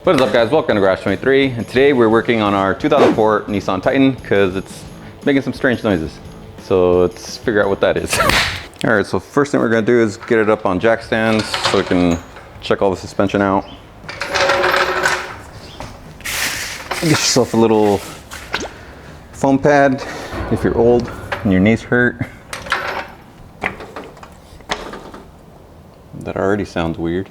What is up, guys? Welcome to Garage 23, and today we're working on our 2004 Nissan Titan because it's making some strange noises. So let's figure out what that is. All right, so first thing we're gonna do is get it up on jack stands so we can check all the suspension out. Get yourself a little foam pad if you're old and your knees hurt. That already sounds weird.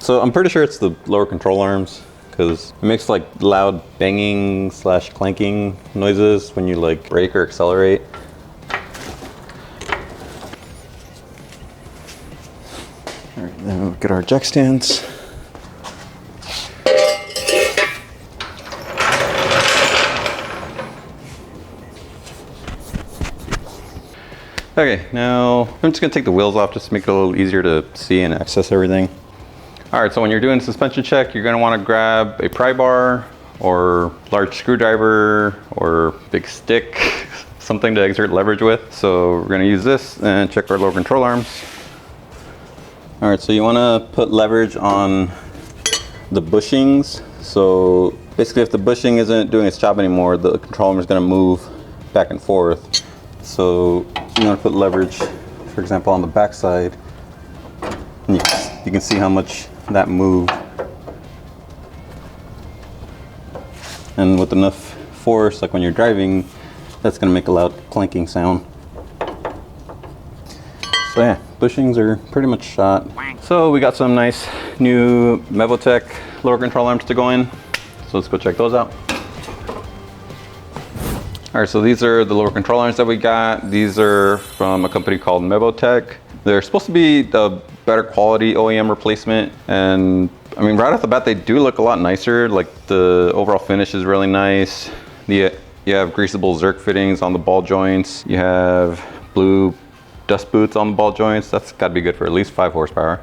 So I'm pretty sure it's the lower control arms because it makes like loud banging / clanking noises when you like brake or accelerate. All right, then we'll get our jack stands. Okay, now I'm just gonna take the wheels off just to make it a little easier to see and access everything. All right, so when you're doing a suspension check, you're gonna wanna grab a pry bar or large screwdriver or big stick, something to exert leverage with. So we're gonna use this and check our lower control arms. All right, so you wanna put leverage on the bushings. So basically if the bushing isn't doing its job anymore, the control arm is gonna move back and forth. So you wanna put leverage, for example, on the back side. And you can see how much that moved, and with enough force, like when you're driving, that's going to make a loud clanking sound. So yeah, bushings are pretty much shot. So we got some nice new Mevotech lower control arms to go in, so let's go check those out. All right, so these are the lower control arms that we got. These are from a company called Mevotech. They're supposed to be the better quality OEM replacement, and I mean, right off the bat, they do look a lot nicer. Like the overall finish is really nice. You have greasable Zerk fittings on the ball joints. You have blue dust boots on the ball joints. That's got to be good for at least 5 horsepower.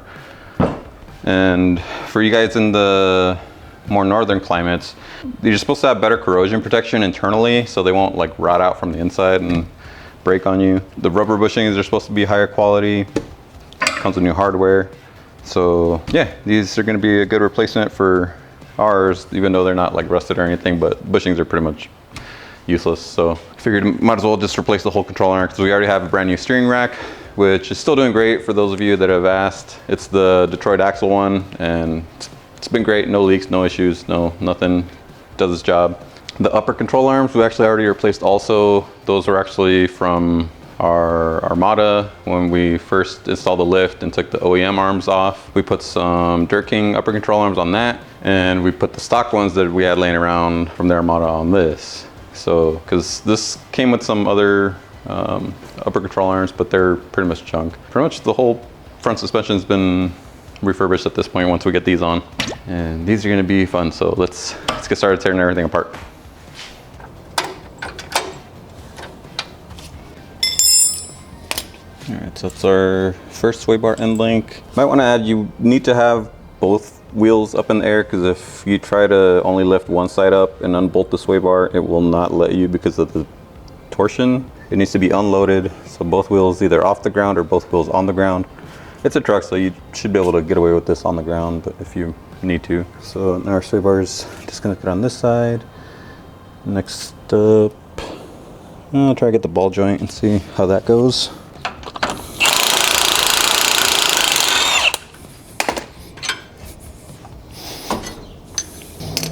And for you guys in the more northern climates, you're supposed to have better corrosion protection internally, so they won't like rot out from the inside and break on you. The rubber bushings are supposed to be higher quality. Comes with new hardware. So yeah, these are going to be a good replacement for ours, even though they're not like rusted or anything, but bushings are pretty much useless. So I figured might as well just replace the whole control arm because we already have a brand new steering rack, which is still doing great for those of you that have asked. It's the Detroit axle one, and it's been great. No leaks, no issues, nothing. Does its job. The upper control arms we actually already replaced also. Those were actually from our Armada when we first installed the lift and took the OEM arms off. We put some Dirt King upper control arms on that, and we put the stock ones that we had laying around from the Armada on this. So, because this came with some other upper control arms, but they're pretty much junk. Pretty much the whole front suspension has been refurbished at this point once we get these on. And these are gonna be fun, so let's get started tearing everything apart. All right, so it's our first sway bar end link. Might want to add, you need to have both wheels up in the air, because if you try to only lift one side up and unbolt the sway bar, it will not let you because of the torsion. It needs to be unloaded, so both wheels either off the ground or both wheels on the ground. It's a truck, so you should be able to get away with this on the ground, but if you need to. So now our sway bar is disconnected on this side. Next up, I'll try to get the ball joint and see how that goes.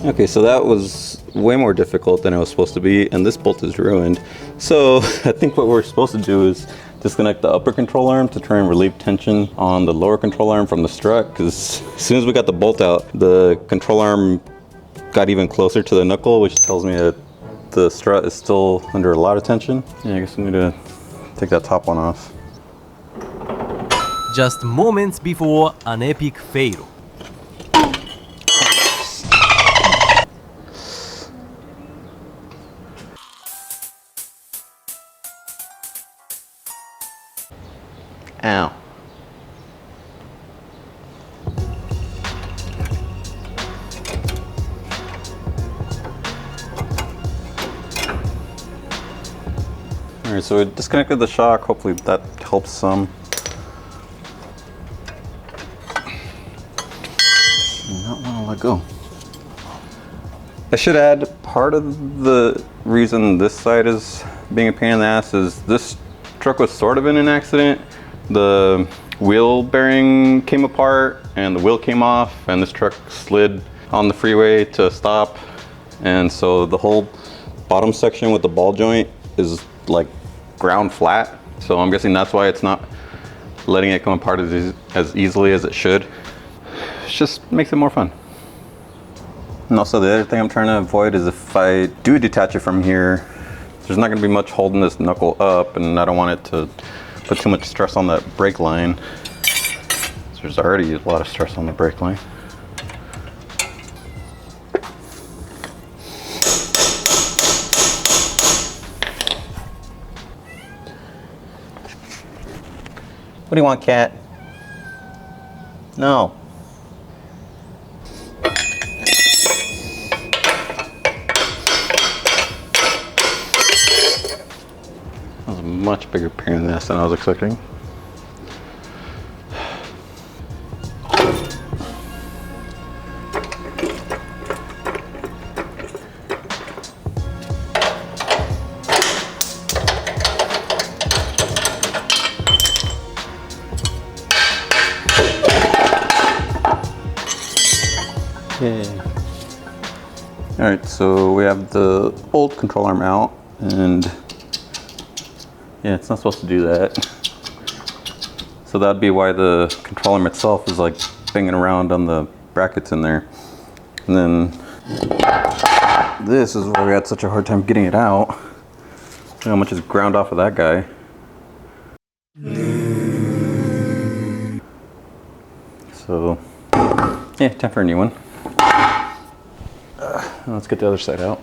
Okay, so that was way more difficult than it was supposed to be, and this bolt is ruined. So I think what we're supposed to do is disconnect the upper control arm to try and relieve tension on the lower control arm from the strut, because as soon as we got the bolt out, the control arm got even closer to the knuckle, which tells me that the strut is still under a lot of tension. Yeah, I guess I'm gonna take that top one off. Just moments before an epic fail. Ow. All right, so we disconnected the shock. Hopefully that helps some. go. I should add, part of the reason this side is being a pain in the ass is this truck was sort of in an accident. The wheel bearing came apart and the wheel came off, and this truck slid on the freeway to a stop. And so the whole bottom section with the ball joint is like ground flat. So I'm guessing that's why it's not letting it come apart as easily as it should. It just makes it more fun. And also the other thing I'm trying to avoid is if I do detach it from here, there's not gonna be much holding this knuckle up, and I don't want it to put too much stress on that brake line. So there's already a lot of stress on the brake line. What do you want, cat? No. That was a much bigger pain in the ass than I was expecting. All right, so we have the old control arm out, and yeah, it's not supposed to do that. So that'd be why the control arm itself is like banging around on the brackets in there. And then this is where we had such a hard time getting it out. Look how much is ground off of that guy. So yeah, time for a new one. Let's get the other side out.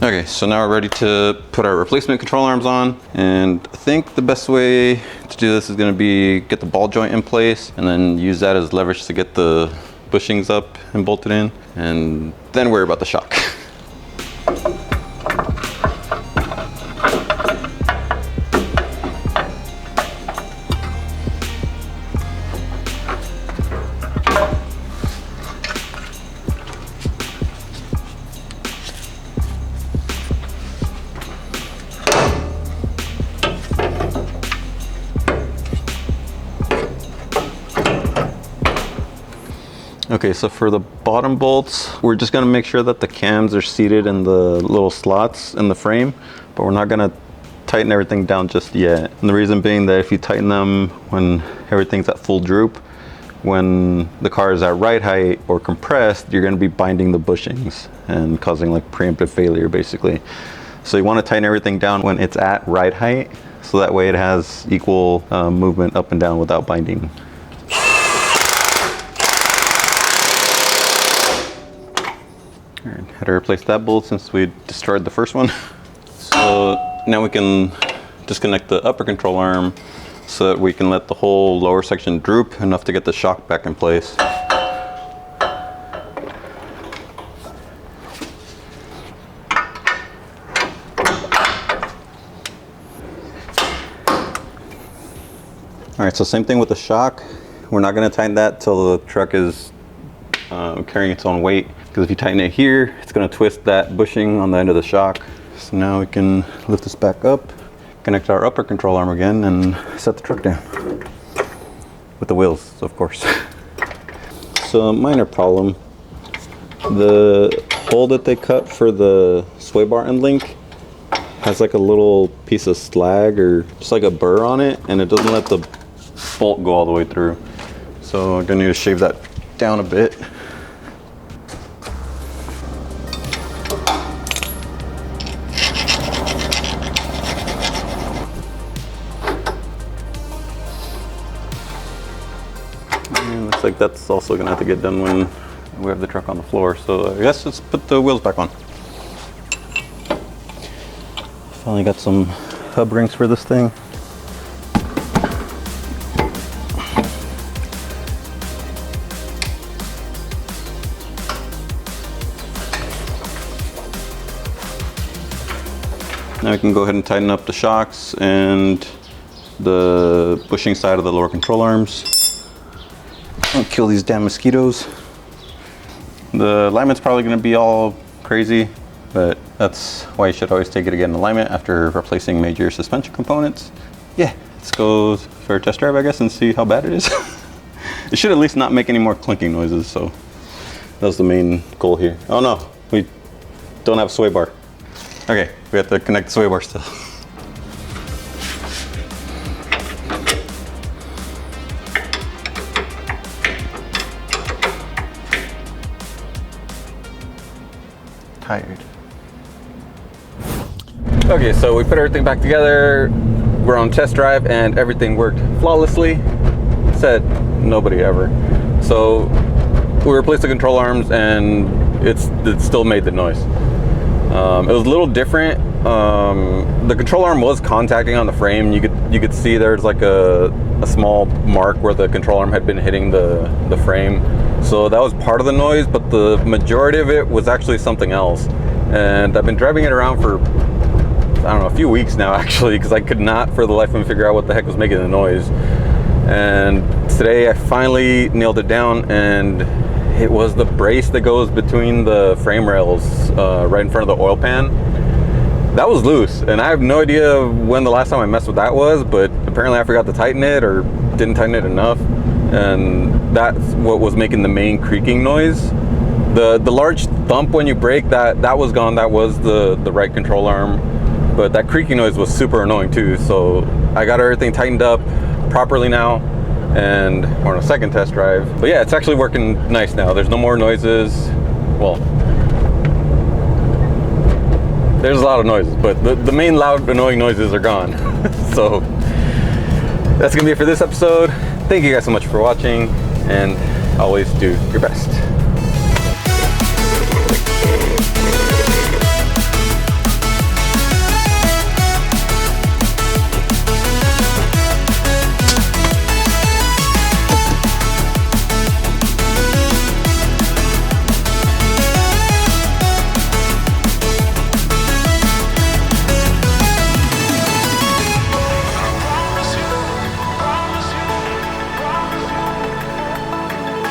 Okay, so now we're ready to put our replacement control arms on, and I think the best way to do this is going to be get the ball joint in place and then use that as leverage to get the bushings up and bolted in, and then worry about the shock. Okay, so for the bottom bolts, we're just gonna make sure that the cams are seated in the little slots in the frame, but we're not gonna tighten everything down just yet. And the reason being that if you tighten them when everything's at full droop, when the car is at ride height or compressed, you're gonna be binding the bushings and causing like preemptive failure basically. So you wanna tighten everything down when it's at ride height, so that way it has equal movement up and down without binding. All right, had to replace that bolt since we destroyed the first one. So now we can disconnect the upper control arm so that we can let the whole lower section droop enough to get the shock back in place. All right, so same thing with the shock. We're not gonna tighten that till the truck is carrying its own weight, because if you tighten it here, it's gonna twist that bushing on the end of the shock. So now we can lift this back up, connect our upper control arm again, and set the truck down. With the wheels, of course. So a minor problem. The hole that they cut for the sway bar end link has like a little piece of slag or just like a burr on it, and it doesn't let the bolt go all the way through. So I'm gonna need to shave that down a bit. And looks like that's also gonna have to get done when we have the truck on the floor. So I guess let's put the wheels back on. Finally got some hub rings for this thing. Now we can go ahead and tighten up the shocks and the bushing side of the lower control arms. I'll kill these damn mosquitoes. The alignment's probably gonna be all crazy, but that's why you should always take it again in alignment after replacing major suspension components. Yeah, let's go for a test drive, I guess, and see how bad it is. It should at least not make any more clinking noises, so that was the main goal here. Oh no, we don't have a sway bar. Okay, we have to connect the sway bar still. Tired. Okay, so we put everything back together. We're on test drive and everything worked flawlessly. Said nobody ever. So we replaced the control arms and it still made the noise. It was a little different. The control arm was contacting on the frame. You could see there's like a small mark where the control arm had been hitting the frame. So that was part of the noise, but the majority of it was actually something else. And I've been driving it around for, I don't know, a few weeks now actually, because I could not for the life of me figure out what the heck was making the noise. And today I finally nailed it down, and it was the brace that goes between the frame rails right in front of the oil pan. That was loose, and I have no idea when the last time I messed with that was, but apparently I forgot to tighten it or didn't tighten it enough. And that's what was making the main creaking noise. The large thump when you brake, that was gone. That was the right control arm, but that creaking noise was super annoying too. So I got everything tightened up properly now, and we're on a second test drive. But yeah, it's actually working nice now. There's no more noises. Well, there's a lot of noises, but the main loud annoying noises are gone. So that's gonna be it for this episode. Thank you guys so much for watching, and always do your best.